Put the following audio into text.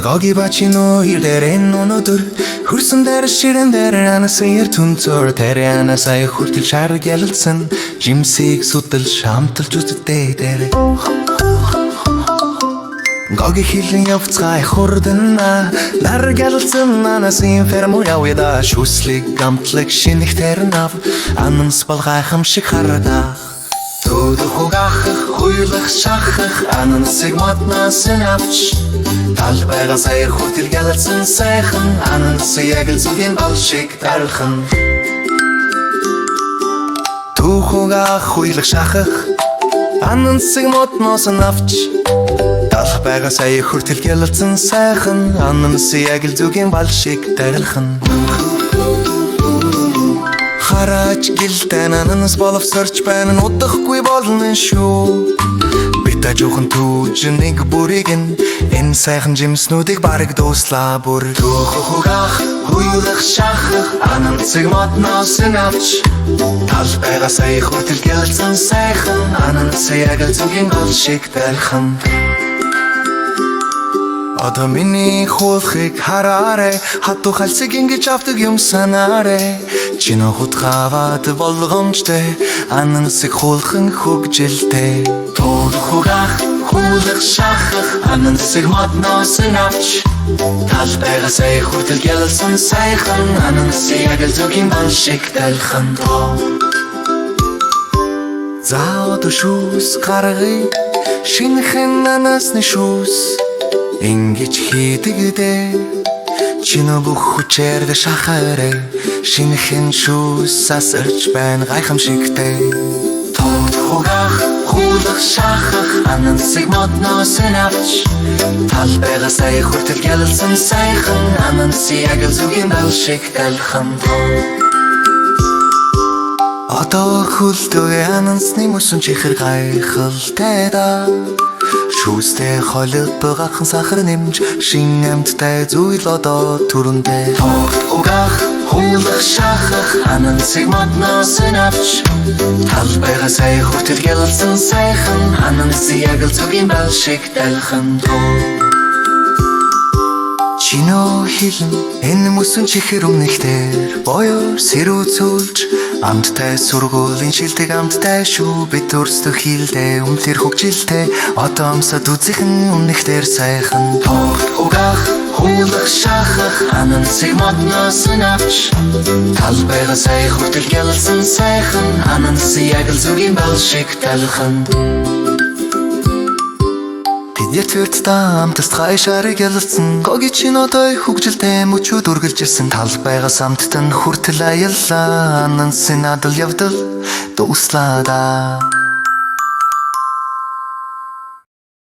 Gogi bacino hirden өнөдөр хөрсөн дээр ширэн дээр анасэр түнцөр тэр анасай хүртэл шар гялалсан жимсийг судал шамталж үзтээ дээр Gogi хилэн явцгай хурдана нар гялалсан анасын фермо явда шүслэг гамтлаг шинэх тэрнав анамс бол гайхамшиг харада Тудухугах хуйлах шахах анамсыг модноос авч Талбайга саяр хүртэл гялалсан сайхан анамсыг яг л зүгийн бол шиг дархан Тухугах хуйлах шахах анамсыг модноос авч Талбайга саяр хүртэл гялалсан сайхан анамсыг яг л зүгийн бол шиг дархан Хараач гэлдэн ананас боловсорч байна удахгүй болно шүү Бита жоохон түүж нэг бүрийг энэ сайхан жимснүүдийг бараг дууслаа бүр Төхөхгах хуйлах шахах ананасыг модноос авч Талбайга сая хүртэл гялалсан сайхан ананасыг яг л зүгийн гол шиг дархан Одоо миний хуулахыг хараарэ Хатуу халсыг ингэж авдаг юм санаарэ Чино хутгаваад болгомжтой Ананасыг хуулхан хөгжилтэй Туулахугах хуулах шахах Ананасыг модноос авч Талбайга сая хүртэл гялалсан сайхан Ананасыг яг л зүгийн бол шиг далхан За одоо шүүс гаргая Шинэхэн ананасны шүүс Ингэж хийдэгдээ Чино бүх хүчээр шахаарэ Шинэхэн шүүс асарч байна гайхамшигтэй Туулахугах хуулах шахах Ананасыг модноос авч Талбайга сая хүртэл гялалсан сайхан Ананасыг яг л зүгийн бол шиг далхан Одоо хөлдөө ананасны мөсөн чихэр гайхалтай да Шүүстэй холиг багахан сахар нэмж Шин амьттай зүйл одоо түрүндээ Туулахугах хуулах шахах Ананасыг модноос авч Талбайга сая хүртэл гялалсан сайхан Ананасыг яг л зүгийн бол шиг далхан Чино хилэн энэ мөсөн чихэр өмнөхдөр Боёр сэрүү цүүлж Амттай сургуулийн шилдэг амттай шүү Бид өөрсдөө хийлдэ өмнөхөр хөгжилтэй Одоо амсад үзэхэн өмнөхдөр сайхан Туулахугах хуулах шахах Ананасыг модноос авч Талбайга сая хүртэл гялалсан сайхан Ананасыг яг л зүгийн бол шиг далхан Ятвэрт таамтас гайшарыг ялалсан Гоги чинотой хөгжилтэй мөчүүд үргэлжилсэн Талбайга самттан хүртэл аяллаа Ананасыг надад явдал дуслаа да